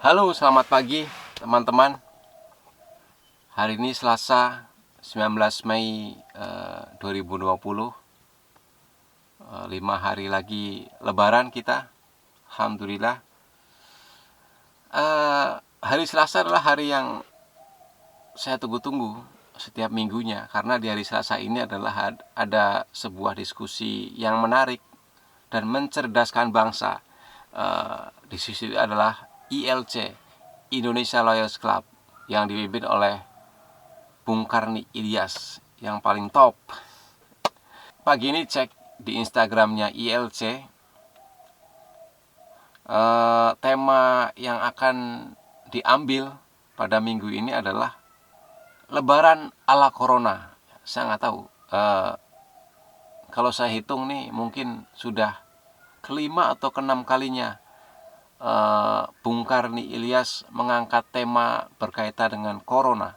Halo, selamat pagi teman-teman. Hari ini Selasa 19 Mei 2020. 5 hari lagi Lebaran kita. Alhamdulillah. Hari Selasa adalah hari yang saya tunggu-tunggu setiap minggunya, karena di hari Selasa ini adalah ada sebuah diskusi yang menarik dan mencerdaskan bangsa. Diskusi adalah ILC, Indonesia Lawyers Club, yang dipimpin oleh Bung Karni Ilyas yang paling top. Pagi ini cek di Instagramnya ILC, tema yang akan diambil pada minggu ini adalah Lebaran ala Corona. Saya nggak tahu. Kalau saya hitung nih, mungkin sudah kelima atau keenam kalinya Bung Karni Ilyas mengangkat tema berkaitan dengan Corona.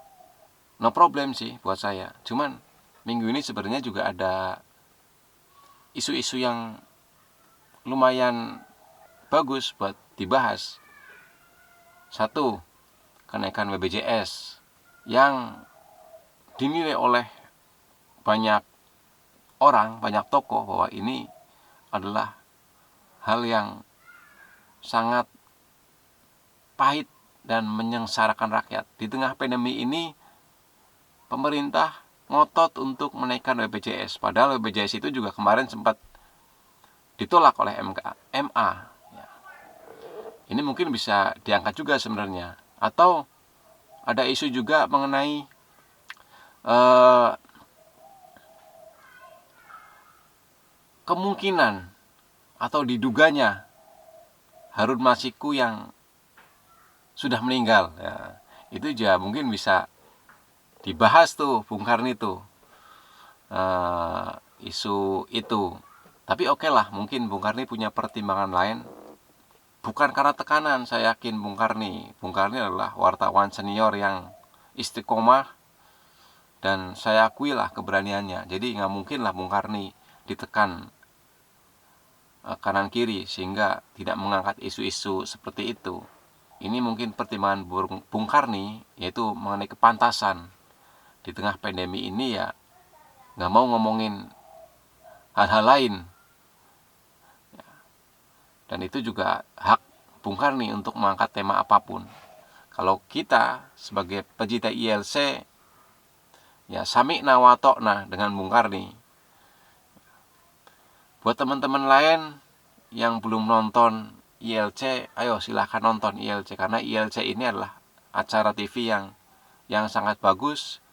No problem sih buat saya. Cuman minggu ini sebenarnya juga ada isu-isu yang lumayan bagus buat dibahas. Satu, kenaikan BPJS yang dinilai oleh banyak orang, banyak tokoh bahwa ini adalah hal yang sangat pahit dan menyengsarakan rakyat. Di tengah pandemi ini, pemerintah ngotot untuk menaikkan BPJS. Padahal BPJS itu juga kemarin sempat ditolak oleh MA. Ini mungkin bisa diangkat juga sebenarnya. Atau ada isu juga mengenai kemungkinan atau diduganya Harun Masiku yang sudah meninggal. Ya, itu juga mungkin bisa dibahas tuh Bung Karni tuh, isu itu. Tapi oke lah, mungkin Bung Karni punya pertimbangan lain. Bukan karena tekanan, saya yakin Bung Karni adalah wartawan senior yang istiqomah, dan saya akui lah keberaniannya. Jadi nggak mungkin lah Bung Karni ditekan kanan kiri sehingga tidak mengangkat isu-isu seperti itu. Ini mungkin pertimbangan Bung Karni, yaitu mengenai kepantasan di tengah pandemi ini, ya nggak mau ngomongin hal-hal lain. Dan itu juga hak Bung Karni untuk mengangkat tema apapun. Kalau kita sebagai pecinta ILC, ya sami'na wa ta'na dengan Bung Karni. Buat teman-teman lain yang belum nonton ILC, ayo silahkan nonton ILC, karena ILC ini adalah acara TV yang sangat bagus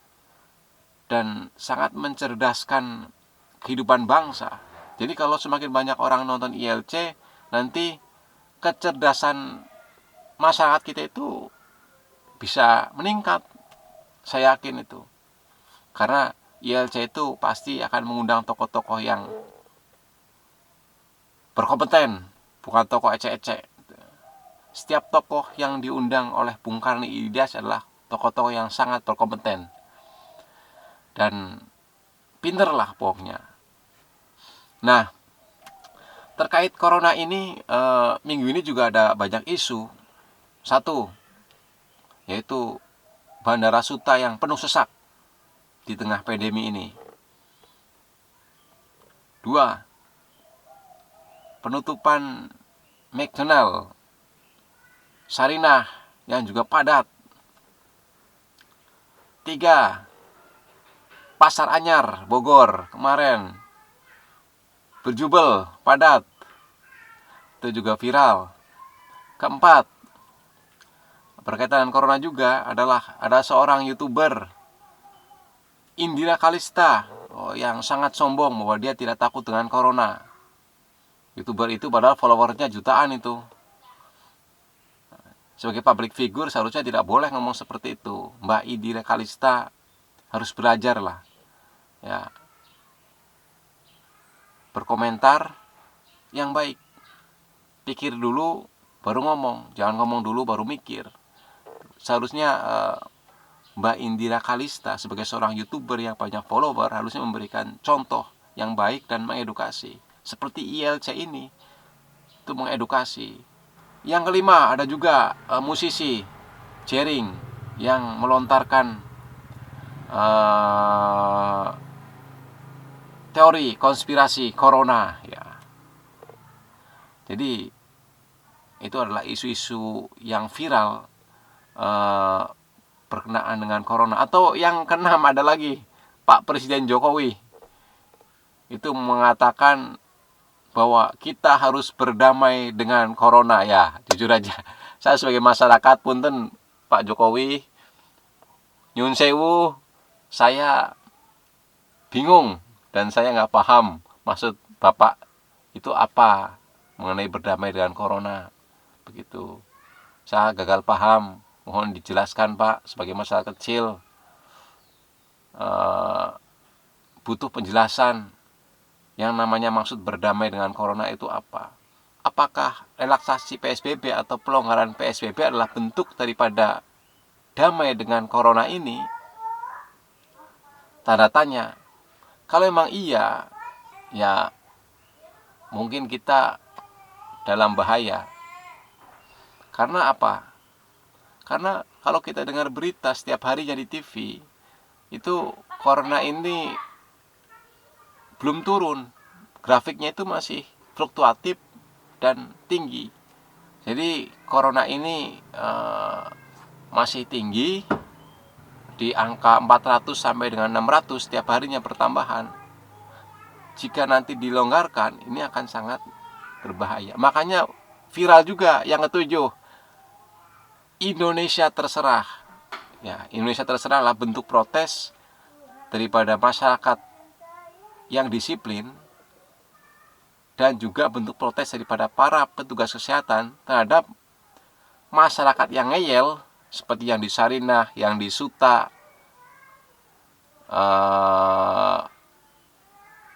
dan sangat mencerdaskan kehidupan bangsa. Jadi kalau semakin banyak orang nonton ILC, nanti kecerdasan masyarakat kita itu bisa meningkat. Saya yakin itu. Karena ILC itu pasti akan mengundang tokoh-tokoh yang berkompeten, bukan tokoh ecek-ecek. Setiap tokoh yang diundang oleh Bung Karni Ilyas adalah tokoh-tokoh yang sangat berkompeten dan pinter lah pokoknya. Nah, terkait corona ini, minggu ini juga ada banyak isu. Satu, yaitu Bandara Suta yang penuh sesak di tengah pandemi ini. Dua, penutupan McDonald, Sarinah yang juga padat. Tiga, Pasar Anyar, Bogor kemarin berjubel, padat. Itu juga viral. Keempat, berkaitan dengan corona juga adalah ada seorang YouTuber, Indira Kalista, yang sangat sombong bahwa dia tidak takut dengan corona. YouTuber itu padahal followernya jutaan itu. Sebagai public figure seharusnya tidak boleh ngomong seperti itu. Mbak Indira Kalista harus belajar lah, ya, berkomentar yang baik. Pikir dulu baru ngomong, jangan ngomong dulu baru mikir. Seharusnya Mbak Indira Kalista sebagai seorang YouTuber yang banyak follower harusnya memberikan contoh yang baik dan mengedukasi. Seperti ILC ini, itu mengedukasi. Yang kelima, ada juga musisi Jering yang melontarkan teori konspirasi corona ya. Jadi itu adalah isu-isu yang viral berkenaan dengan corona. Atau yang keenam ada lagi, Pak Presiden Jokowi itu mengatakan bahwa kita harus berdamai dengan corona ya. Jujur aja, saya sebagai masyarakat punten Pak Jokowi, nyun sewu, saya bingung dan saya nggak paham maksud Bapak itu apa mengenai berdamai dengan corona. Begitu. Saya gagal paham. Mohon dijelaskan Pak, sebagai masyarakat kecil butuh penjelasan yang namanya maksud berdamai dengan corona itu apa. Apakah relaksasi PSBB atau pelonggaran PSBB adalah bentuk daripada damai dengan corona ini? Tanda tanya. Kalau memang iya, ya mungkin kita dalam bahaya. Karena apa? Karena kalau kita dengar berita setiap harinya di TV, itu corona ini belum turun. Grafiknya itu masih fluktuatif dan tinggi. Jadi corona ini masih tinggi di angka 400 sampai dengan 600 setiap harinya pertambahan. Jika nanti dilonggarkan, ini akan sangat berbahaya. Makanya viral juga yang ketujuh, Indonesia terserah. Ya, Indonesia terserah adalah bentuk protes daripada masyarakat yang disiplin dan juga bentuk protes daripada para petugas kesehatan terhadap masyarakat yang ngeyel, seperti yang di Sarinah, yang di Suta,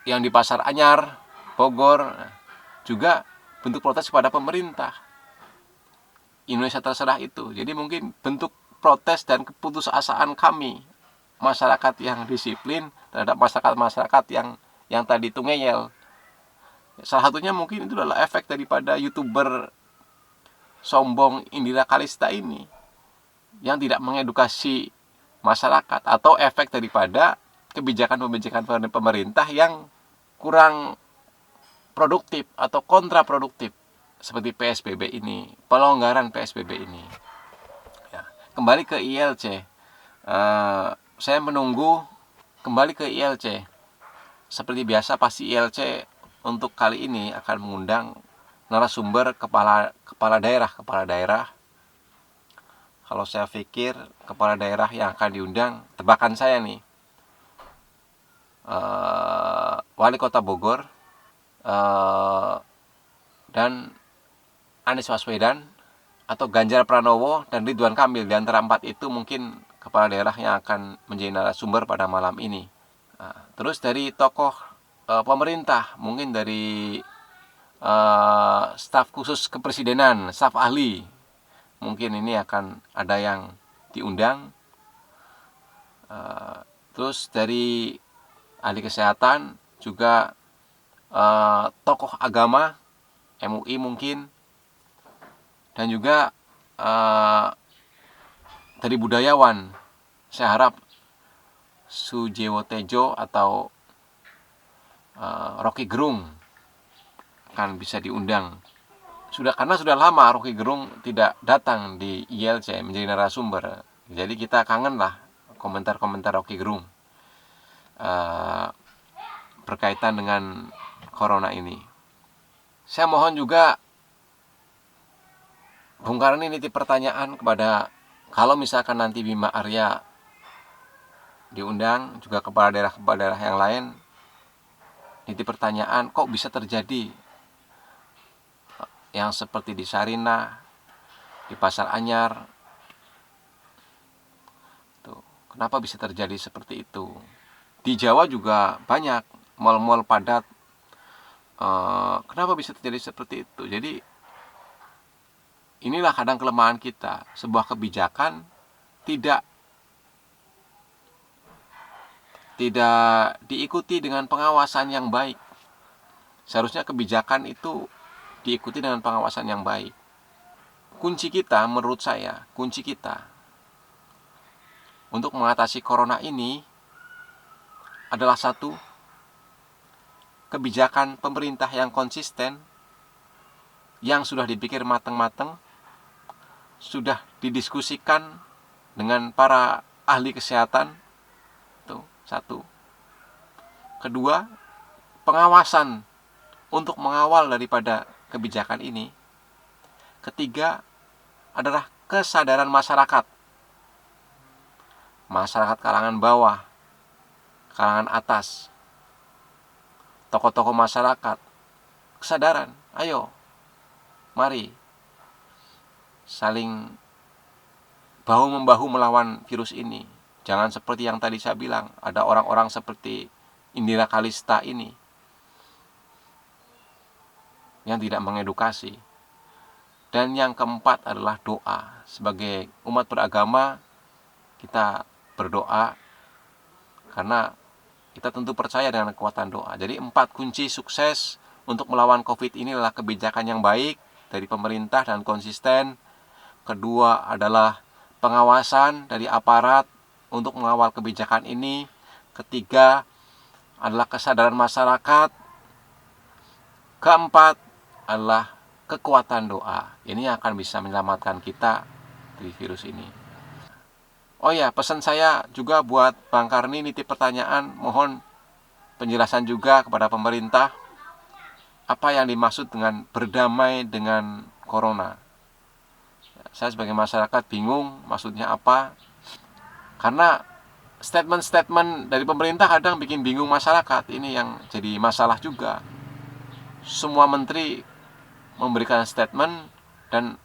yang di Pasar Anyar, Bogor, juga bentuk protes kepada pemerintah. Indonesia terserah itu. Jadi mungkin bentuk protes dan keputusasaan kami, masyarakat yang disiplin, terhadap masyarakat yang tadi itu ngeyel. Salah satunya mungkin itu adalah efek daripada YouTuber sombong Indira Kalista ini yang tidak mengedukasi masyarakat, atau efek daripada kebijakan-kebijakan pemerintah yang kurang produktif atau kontraproduktif seperti PSBB ini, pelonggaran PSBB ini. Ya, kembali ke ILC, saya menunggu kembali ke ILC. Seperti biasa pasti ILC untuk kali ini akan mengundang narasumber kepala daerah. Kalau saya pikir kepala daerah yang akan diundang, tebakan saya nih, Wali Kota Bogor dan Anies Baswedan, atau Ganjar Pranowo dan Ridwan Kamil. Di antara empat itu mungkin kepala daerah yang akan menjadi narasumber pada malam ini. Terus dari tokoh pemerintah, mungkin dari staf khusus kepresidenan, staf ahli, mungkin ini akan ada yang diundang. Terus dari ahli kesehatan juga, tokoh agama, MUI mungkin, dan juga dari budayawan, saya harap Sujiwo Tejo atau Rocky Gerung akan bisa diundang. Karena sudah lama Rocky Gerung tidak datang di ILC menjadi narasumber. Jadi kita kangen lah komentar-komentar Rocky Gerung berkaitan dengan corona ini. Saya mohon juga Bung Karni nitip pertanyaan kepada, kalau misalkan nanti Bima Arya diundang, juga kepala daerah yang lain, nitip pertanyaan, kok bisa terjadi yang seperti di Sarinah, di Pasar Anyar, tuh, kenapa bisa terjadi seperti itu? Di Jawa juga banyak mal-mal padat, kenapa bisa terjadi seperti itu? Jadi inilah kadang kelemahan kita. Sebuah kebijakan tidak diikuti dengan pengawasan yang baik. Seharusnya kebijakan itu diikuti dengan pengawasan yang baik. kunci kita, menurut saya, kunci kita untuk mengatasi corona ini adalah satu, kebijakan pemerintah yang konsisten, yang sudah dipikir matang-matang, sudah didiskusikan dengan para ahli kesehatan. Itu satu. Kedua, pengawasan untuk mengawal daripada kebijakan ini. Ketiga adalah kesadaran masyarakat. Masyarakat kalangan bawah, kalangan atas, tokoh-tokoh masyarakat, kesadaran. Ayo, mari saling bahu-membahu melawan virus ini. Jangan seperti yang tadi saya bilang, ada orang-orang seperti Indira Kalista ini yang tidak mengedukasi. Dan yang keempat adalah doa. Sebagai umat beragama, kita berdoa karena kita tentu percaya dengan kekuatan doa. Jadi 4 kunci sukses untuk melawan COVID ini adalah kebijakan yang baik dari pemerintah dan konsisten. Kedua adalah pengawasan dari aparat untuk mengawal kebijakan ini. Ketiga adalah kesadaran masyarakat. Keempat adalah kekuatan doa. Ini yang akan bisa menyelamatkan kita dari virus ini. Oh ya, pesan saya juga buat Bang Karni, nitip pertanyaan, mohon penjelasan juga kepada pemerintah apa yang dimaksud dengan berdamai dengan corona. Saya sebagai masyarakat bingung maksudnya apa, karena statement-statement dari pemerintah kadang bikin bingung masyarakat. Ini yang jadi masalah juga. Semua menteri memberikan statement, dan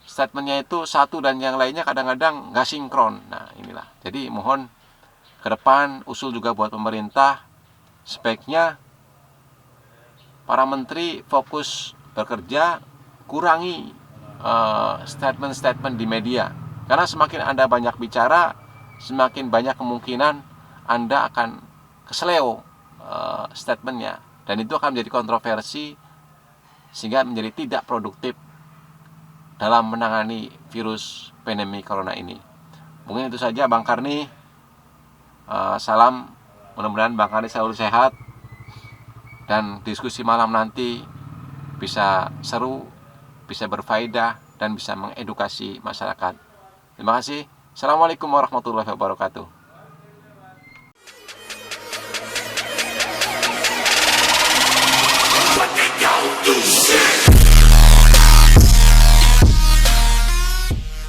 statementnya itu satu dan yang lainnya kadang-kadang nggak sinkron. Nah inilah, jadi mohon ke depan usul juga buat pemerintah, sebaiknya para menteri fokus bekerja, kurangi statement-statement di media. Karena semakin Anda banyak bicara, semakin banyak kemungkinan Anda akan keseleo statementnya, dan itu akan menjadi kontroversi sehingga menjadi tidak produktif dalam menangani virus pandemi corona ini. Mungkin itu saja Bang Karni. Salam, mudah-mudahan Bang Karni selalu sehat dan diskusi malam nanti bisa seru, bisa berfaedah, dan bisa mengedukasi masyarakat. Terima kasih. Assalamualaikum warahmatullahi wabarakatuh.